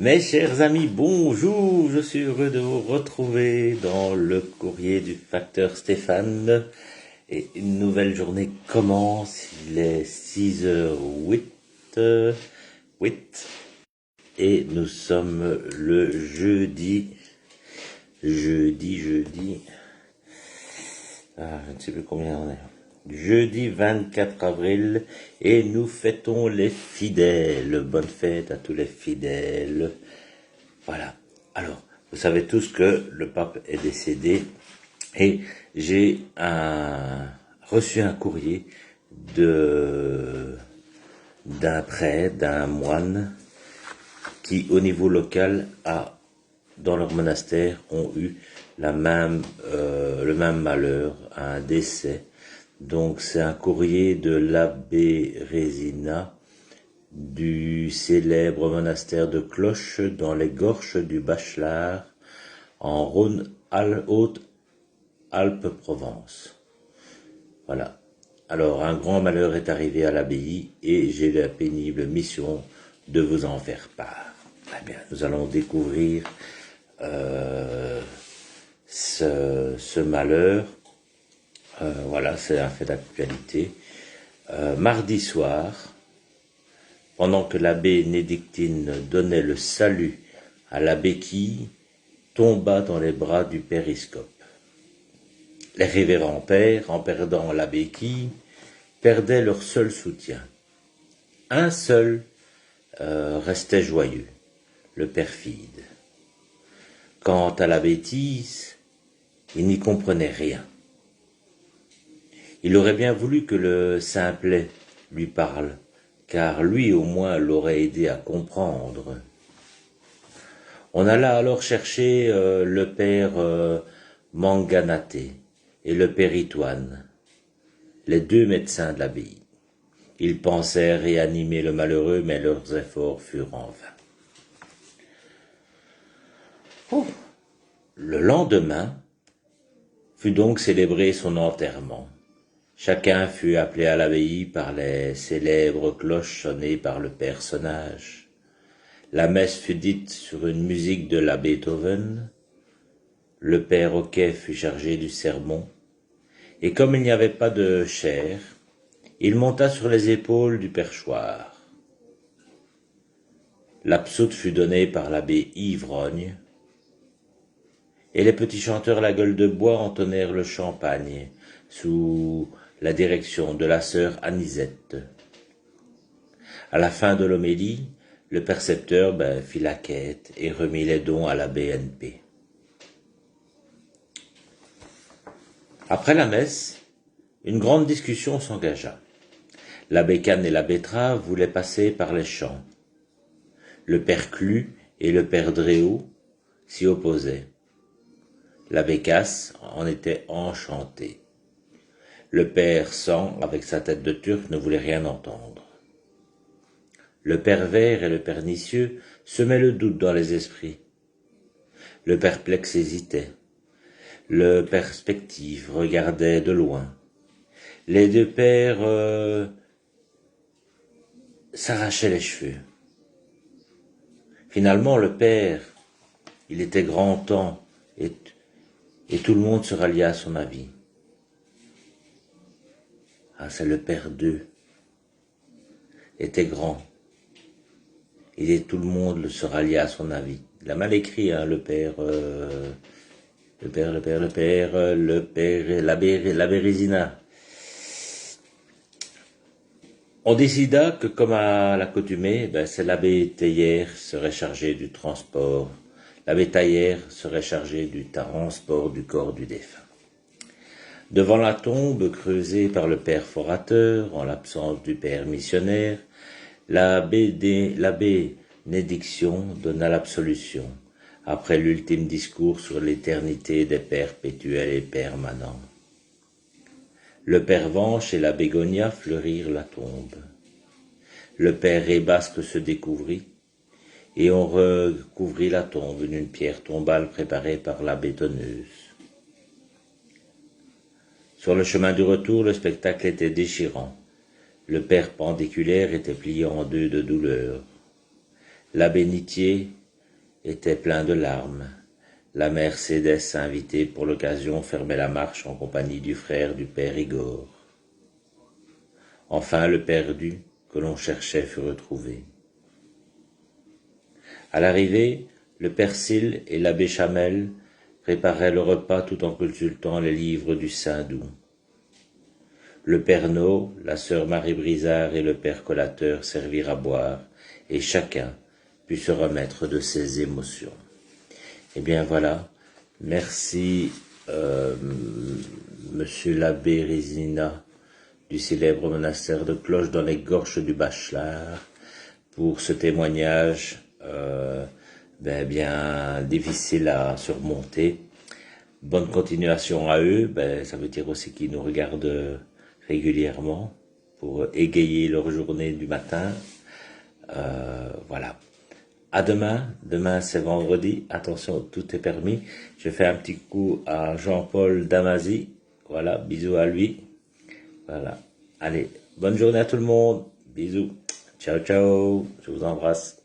Mes chers amis, bonjour, je suis heureux de vous retrouver dans le courrier du facteur Stéphane. Et une nouvelle journée commence, il est 6h08, et nous sommes le jeudi, je ne sais plus combien on est. Jeudi 24 avril, et nous fêtons les fidèles. Bonne fête à tous les fidèles. Voilà. Alors, vous savez tous que le pape est décédé, et j'ai reçu un courrier d'un prêtre, d'un moine, qui au niveau local dans leur monastère ont eu le même malheur, un décès. Donc c'est un courrier de l'abbé Résina du célèbre monastère de Cloche dans les Gorges du Bachelard en Haute-Alpes-Provence. Voilà. Alors un grand malheur est arrivé à l'abbaye et j'ai la pénible mission de vous en faire part. Eh bien, nous allons découvrir ce malheur. Voilà, c'est un fait d'actualité. Mardi soir, pendant que l'abbé Nédictine donnait le salut à la béquille, tomba dans les bras du périscope. Les révérends pères, en perdant la béquille, perdaient leur seul soutien. Un seul restait joyeux, le perfide. Quant à la bêtise, il n'y comprenait rien. Il aurait bien voulu que le simplet lui parle, car lui au moins l'aurait aidé à comprendre. On alla alors chercher le père Manganaté et le père Itoine, les deux médecins de l'abbaye. Ils pensèrent réanimer le malheureux, mais leurs efforts furent en vain. Le lendemain fut donc célébré son enterrement. Chacun fut appelé à l'abbaye par les célèbres cloches sonnées par le personnage. La messe fut dite sur une musique de la Beethoven. Le père Oquet fut chargé du sermon. Et comme il n'y avait pas de chair, il monta sur les épaules du perchoir. L'absoute fut donnée par l'abbé Ivrogne. Et les petits chanteurs à la gueule de bois entonnèrent le champagne sous la direction de la sœur Anisette. À la fin de l'homélie, le percepteur fit la quête et remit les dons à la BNP. Après la messe, une grande discussion s'engagea. L'abbé Canne et l'abbé Trave voulaient passer par les champs. Le père Clu et le père Dréau s'y opposaient. L'abbé Casse en était enchanté. Le père Sang, avec sa tête de turc, ne voulait rien entendre. Le père Vert et le pernicieux semaient le doute dans les esprits. Le perplexe hésitait. Le perspective regardait de loin. Les deux pères s'arrachaient les cheveux. Finalement, le père, il était grand temps, et tout le monde se rallia à son avis. Ah, c'est le père d'eux. Était grand. Et tout le monde se rallia à son avis. Il a mal écrit, l'abbé Résina. On décida que, comme à l'accoutumée, c'est l'abbé Théière serait chargé du transport. L'abbé Taillère serait chargé du transport du corps du défunt. Devant la tombe creusée par le père forateur, en l'absence du père missionnaire, l'abbé Nédiction donna l'absolution, après l'ultime discours sur l'éternité des perpétuels et permanents. Le père Vanche et la bégonia fleurirent la tombe. Le père Rébasque se découvrit, et on recouvrit la tombe d'une pierre tombale préparée par la bétonneuse. Sur le chemin du retour, le spectacle était déchirant. Le père pendiculaire était plié en deux de douleur. L'abbé Nitier était plein de larmes. La mère Cédès, invitée pour l'occasion, fermait la marche en compagnie du frère du père Igor. Enfin, le perdu que l'on cherchait fut retrouvé. À l'arrivée, le père Sylle et l'abbé Chamel préparaient le repas tout en consultant les livres du Saint-Doux. Le père No, la sœur Marie Brizard et le père Collateur servirent à boire, et chacun put se remettre de ses émotions. Eh bien voilà, merci monsieur l'abbé Résina du célèbre monastère de Cloche dans les Gorges du Bachelard pour ce témoignage bien difficile à surmonter. Bonne continuation à eux, ça veut dire aussi qu'ils nous regardent régulièrement pour égayer leur journée du matin. Voilà. À demain. Demain, c'est vendredi. Attention, tout est permis. Je fais un petit coup à Jean-Paul Damasy. Voilà, bisous à lui. Voilà. Allez, bonne journée à tout le monde. Bisous. Ciao, ciao. Je vous embrasse.